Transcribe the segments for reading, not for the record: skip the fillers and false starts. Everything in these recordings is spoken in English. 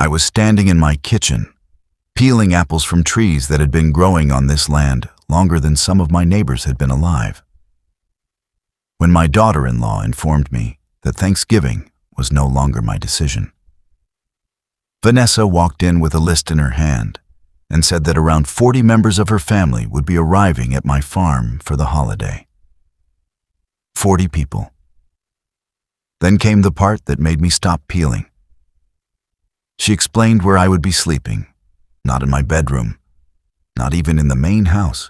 I was standing in my kitchen, peeling apples from trees that had been growing on this land longer than some of my neighbors had been alive, when my daughter-in-law informed me that Thanksgiving was no longer my decision. Vanessa walked in with a list in her hand and said that around 40 members of her family would be arriving at my farm for the holiday. 40 people. Then came the part that made me stop peeling. She explained where I would be sleeping, not in my bedroom, not even in the main house.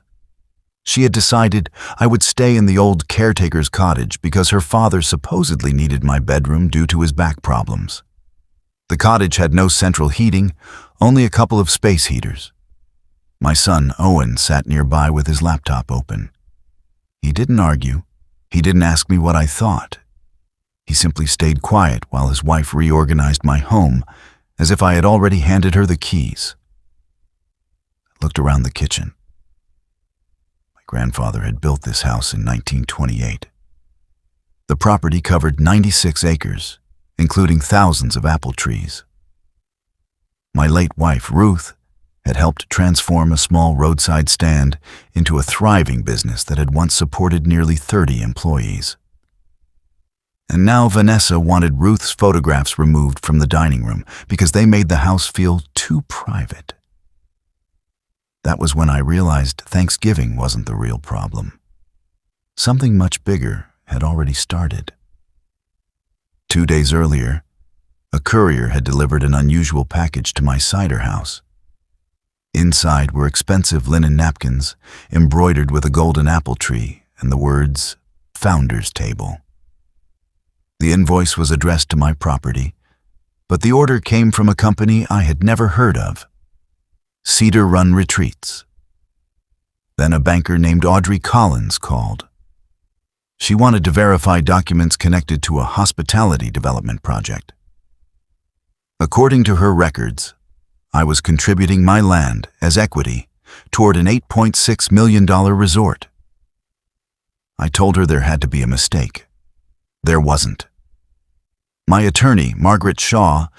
She had decided I would stay in the old caretaker's cottage because her father supposedly needed my bedroom due to his back problems. The cottage had no central heating, only a couple of space heaters. My son, Owen, sat nearby with his laptop open. He didn't argue. He didn't ask me what I thought. He simply stayed quiet while his wife reorganized my home as if I had already handed her the keys. I looked around the kitchen. My grandfather had built this house in 1928. The property covered 96 acres, including thousands of apple trees. My late wife, Ruth, had helped transform a small roadside stand into a thriving business that had once supported nearly 30 employees. And now Vanessa wanted Ruth's photographs removed from the dining room because they made the house feel too private. That was when I realized Thanksgiving wasn't the real problem. Something much bigger had already started. 2 days earlier, a courier had delivered an unusual package to my cider house. Inside were expensive linen napkins embroidered with a golden apple tree and the words, "Founder's Table." The invoice was addressed to my property, but the order came from a company I had never heard of, Cedar Run Retreats. Then a banker named Audrey Collins called. She wanted to verify documents connected to a hospitality development project. According to her records, I was contributing my land as equity toward an $8.6 million resort. I told her there had to be a mistake. There wasn't. My attorney, Margaret Shaw,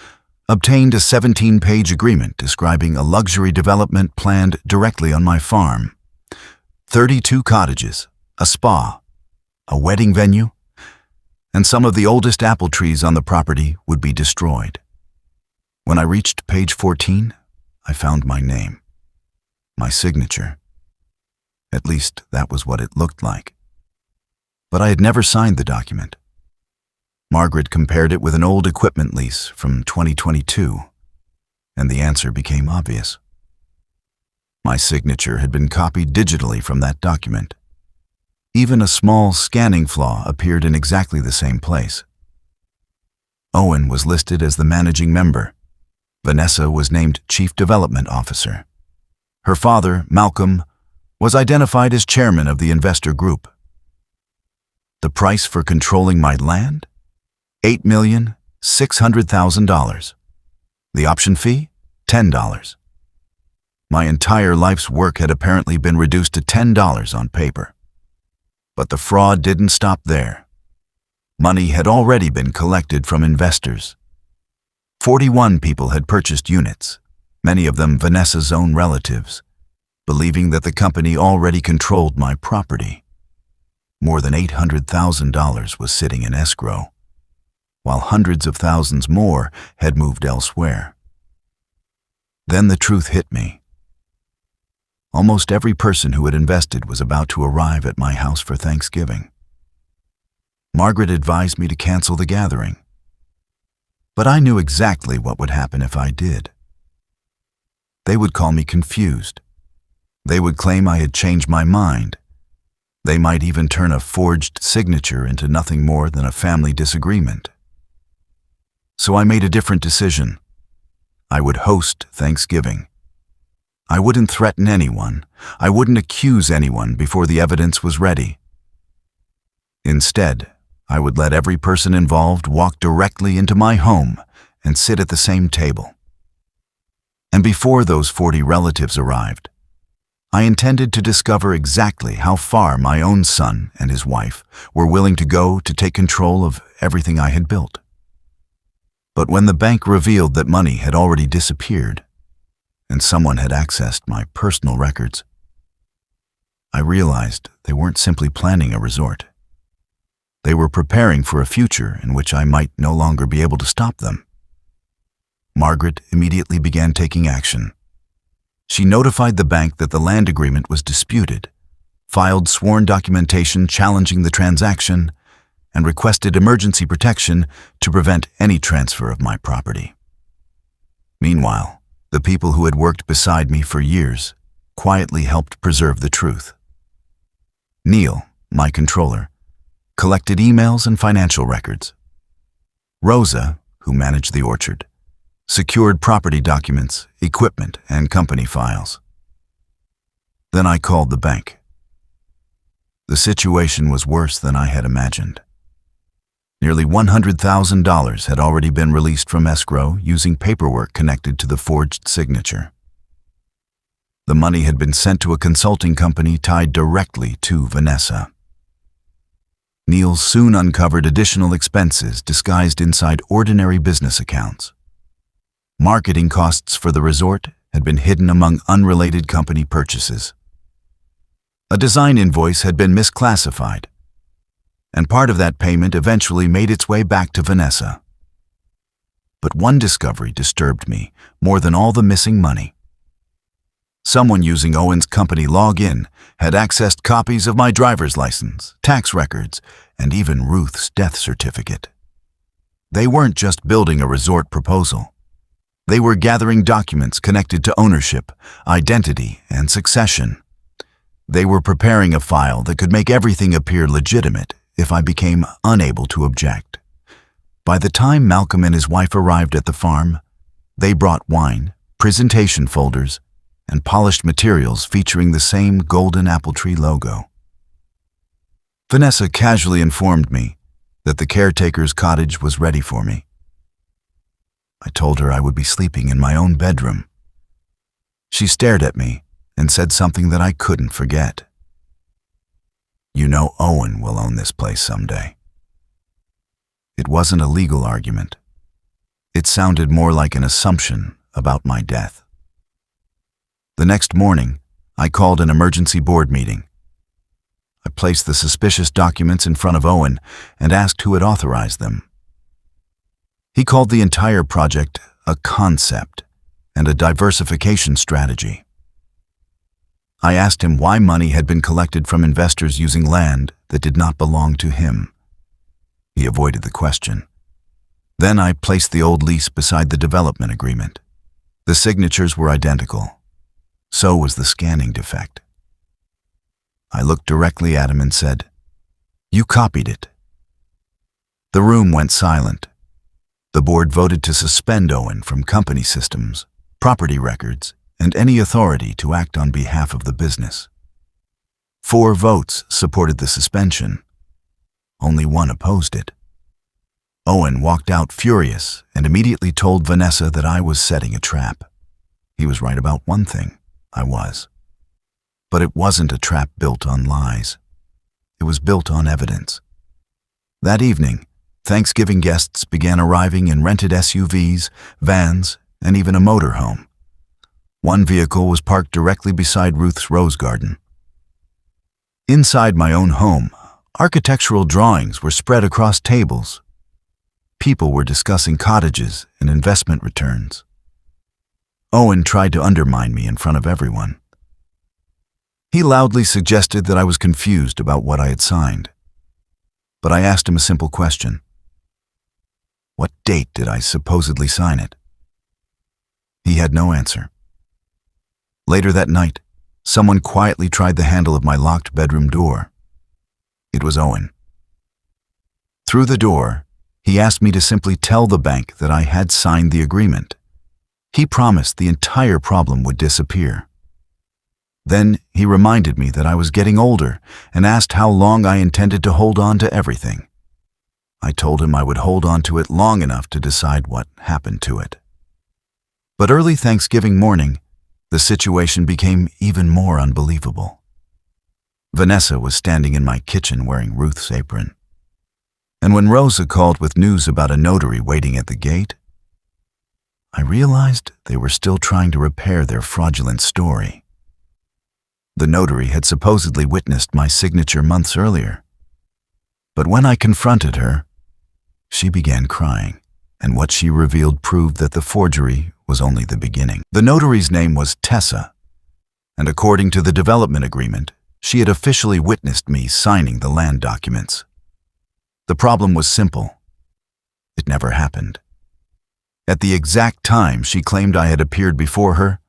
obtained a 17-page agreement describing a luxury development planned directly on my farm. 32 cottages, a spa, a wedding venue, and some of the oldest apple trees on the property would be destroyed. When I reached page 14, I found my name, my signature. At least that was what it looked like. But I had never signed the document. Margaret compared it with an old equipment lease from 2022, and the answer became obvious. My signature had been copied digitally from that document. Even a small scanning flaw appeared in exactly the same place. Owen was listed as the managing member. Vanessa was named Chief Development Officer. Her father, Malcolm, was identified as chairman of the investor group. The price for controlling my land? $8,600,000. The option fee? $10. My entire life's work had apparently been reduced to $10 on paper. But the fraud didn't stop there. Money had already been collected from investors. 41 people had purchased units, many of them Vanessa's own relatives, believing that the company already controlled my property. More than $800,000 was sitting in escrow, while hundreds of thousands more had moved elsewhere. Then the truth hit me. Almost every person who had invested was about to arrive at my house for Thanksgiving. Margaret advised me to cancel the gathering. But I knew exactly what would happen if I did. They would call me confused. They would claim I had changed my mind. They might even turn a forged signature into nothing more than a family disagreement. So I made a different decision. I would host Thanksgiving. I wouldn't threaten anyone. I wouldn't accuse anyone before the evidence was ready. Instead, I would let every person involved walk directly into my home and sit at the same table. And before those 40 relatives arrived, I intended to discover exactly how far my own son and his wife were willing to go to take control of everything I had built. But when the bank revealed that money had already disappeared and someone had accessed my personal records, I realized they weren't simply planning a resort. They were preparing for a future in which I might no longer be able to stop them. Margaret immediately began taking action. She notified the bank that the land agreement was disputed, filed sworn documentation challenging the transaction, and requested emergency protection to prevent any transfer of my property. Meanwhile, the people who had worked beside me for years quietly helped preserve the truth. Neil, my controller, collected emails and financial records. Rosa, who managed the orchard, secured property documents, equipment, and company files. Then I called the bank. The situation was worse than I had imagined. Nearly $100,000 had already been released from escrow using paperwork connected to the forged signature. The money had been sent to a consulting company tied directly to Vanessa. Neil soon uncovered additional expenses disguised inside ordinary business accounts. Marketing costs for the resort had been hidden among unrelated company purchases. A design invoice had been misclassified, and part of that payment eventually made its way back to Vanessa. But one discovery disturbed me more than all the missing money. Someone using Owen's company login had accessed copies of my driver's license, tax records, and even Ruth's death certificate. They weren't just building a resort proposal. They were gathering documents connected to ownership, identity, and succession. They were preparing a file that could make everything appear legitimate if I became unable to object. By the time Malcolm and his wife arrived at the farm, they brought wine, presentation folders, and polished materials featuring the same golden apple tree logo. Vanessa casually informed me that the caretaker's cottage was ready for me. I told her I would be sleeping in my own bedroom. She stared at me and said something that I couldn't forget. "You know Owen will own this place someday." It wasn't a legal argument. It sounded more like an assumption about my death. The next morning, I called an emergency board meeting. I placed the suspicious documents in front of Owen and asked who had authorized them. He called the entire project a concept and a diversification strategy. I asked him why money had been collected from investors using land that did not belong to him. He avoided the question. Then I placed the old lease beside the development agreement. The signatures were identical. So was the scanning defect. I looked directly at him and said, "You copied it." The room went silent. The board voted to suspend Owen from company systems, property records, and any authority to act on behalf of the business. 4 votes supported the suspension. Only 1 opposed it. Owen walked out furious and immediately told Vanessa that I was setting a trap. He was right about one thing. I was. But it wasn't a trap built on lies. It was built on evidence. That evening, Thanksgiving guests began arriving in rented SUVs, vans, and even a motorhome. One vehicle was parked directly beside Ruth's rose garden. Inside my own home, architectural drawings were spread across tables. People were discussing cottages and investment returns. Owen tried to undermine me in front of everyone. He loudly suggested that I was confused about what I had signed. But I asked him a simple question. What date did I supposedly sign it? He had no answer. Later that night, someone quietly tried the handle of my locked bedroom door. It was Owen. Through the door, he asked me to simply tell the bank that I had signed the agreement. He promised the entire problem would disappear. Then he reminded me that I was getting older and asked how long I intended to hold on to everything. I told him I would hold on to it long enough to decide what happened to it. But early Thanksgiving morning, the situation became even more unbelievable. Vanessa was standing in my kitchen wearing Ruth's apron. And when Rosa called with news about a notary waiting at the gate, I realized they were still trying to repair their fraudulent story. The notary had supposedly witnessed my signature months earlier. But when I confronted her, she began crying, and what she revealed proved that the forgery was only the beginning. The notary's name was Tessa, and according to the development agreement, she had officially witnessed me signing the land documents. The problem was simple. It never happened. At the exact time she claimed I had appeared before her,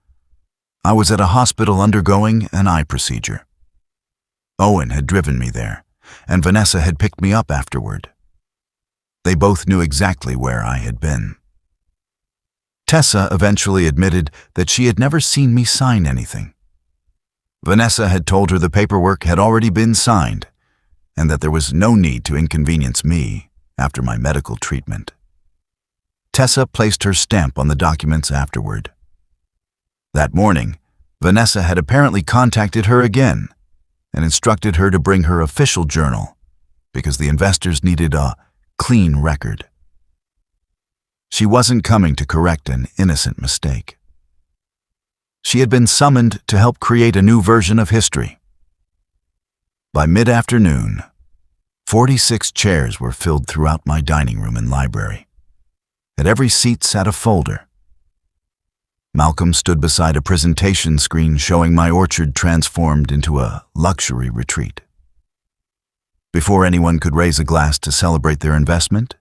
I was at a hospital undergoing an eye procedure. Owen had driven me there, and Vanessa had picked me up afterward. They both knew exactly where I had been. Tessa eventually admitted that she had never seen me sign anything. Vanessa had told her the paperwork had already been signed, and that there was no need to inconvenience me after my medical treatment. Tessa placed her stamp on the documents afterward. That morning, Vanessa had apparently contacted her again and instructed her to bring her official journal because the investors needed a clean record. She wasn't coming to correct an innocent mistake. She had been summoned to help create a new version of history. By mid-afternoon, 46 chairs were filled throughout my dining room and library. At every seat sat a folder. Malcolm stood beside a presentation screen showing my orchard transformed into a luxury retreat. Before anyone could raise a glass to celebrate their investment,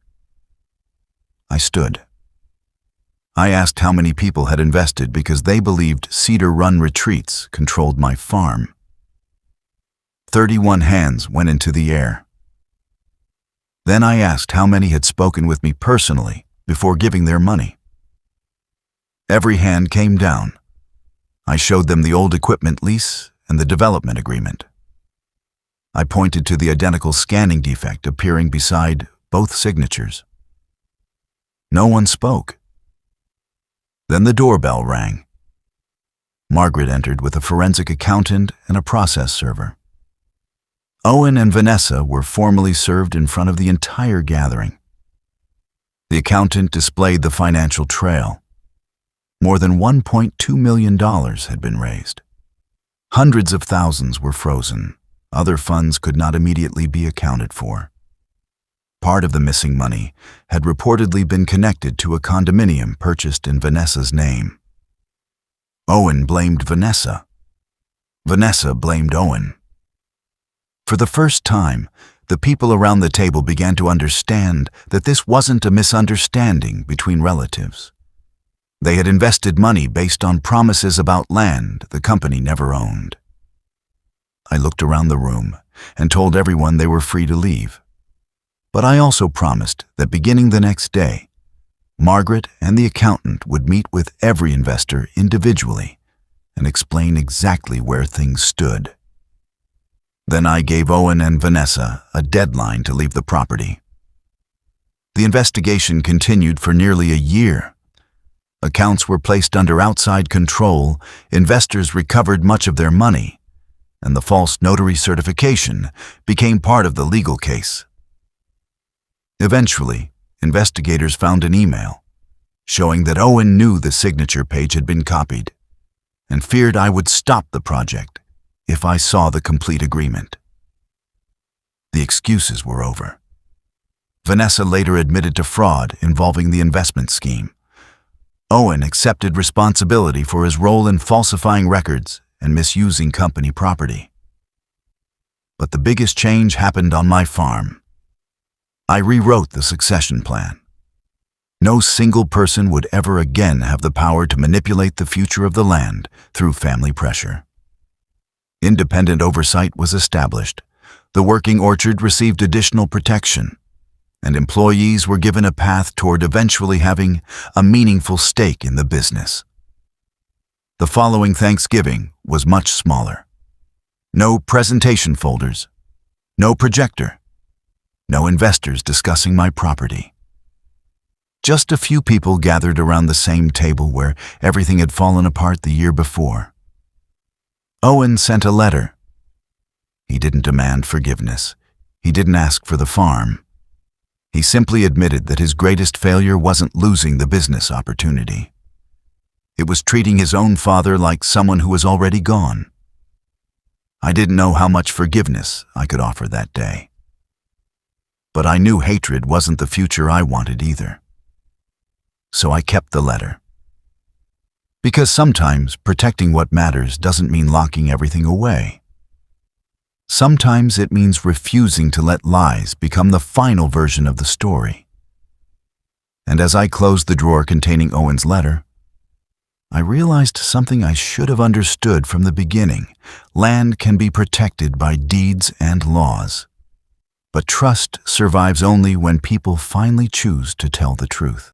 I stood. I asked how many people had invested because they believed Cedar Run Retreats controlled my farm. 31 hands went into the air. Then I asked how many had spoken with me personally before giving their money. Every hand came down. I showed them the old equipment lease and the development agreement. I pointed to the identical scanning defect appearing beside both signatures. No one spoke. Then the doorbell rang. Margaret entered with a forensic accountant and a process server. Owen and Vanessa were formally served in front of the entire gathering. The accountant displayed the financial trail. More than $1.2 million had been raised. Hundreds of thousands were frozen. Other funds could not immediately be accounted for. Part of the missing money had reportedly been connected to a condominium purchased in Vanessa's name. Owen blamed Vanessa. Vanessa blamed Owen. For the first time, the people around the table began to understand that this wasn't a misunderstanding between relatives. They had invested money based on promises about land the company never owned. I looked around the room and told everyone they were free to leave. But I also promised that beginning the next day, Margaret and the accountant would meet with every investor individually and explain exactly where things stood. Then I gave Owen and Vanessa a deadline to leave the property. The investigation continued for nearly a year. Accounts were placed under outside control, investors recovered much of their money, and the false notary certification became part of the legal case. Eventually, investigators found an email showing that Owen knew the signature page had been copied and feared I would stop the project if I saw the complete agreement. The excuses were over. Vanessa later admitted to fraud involving the investment scheme. Owen accepted responsibility for his role in falsifying records and misusing company property. But the biggest change happened on my farm. I rewrote the succession plan. No single person would ever again have the power to manipulate the future of the land through family pressure. Independent oversight was established. The working orchard received additional protection, and employees were given a path toward eventually having a meaningful stake in the business. The following Thanksgiving was much smaller. No presentation folders, no projector, no investors discussing my property. Just a few people gathered around the same table where everything had fallen apart the year before. Owen sent a letter. He didn't demand forgiveness. He didn't ask for the farm. He simply admitted that his greatest failure wasn't losing the business opportunity. It was treating his own father like someone who was already gone. I didn't know how much forgiveness I could offer that day. But I knew hatred wasn't the future I wanted either. So I kept the letter. Because sometimes protecting what matters doesn't mean locking everything away. Sometimes it means refusing to let lies become the final version of the story. And as I closed the drawer containing Owen's letter, I realized something I should have understood from the beginning. Land can be protected by deeds and laws. But trust survives only when people finally choose to tell the truth.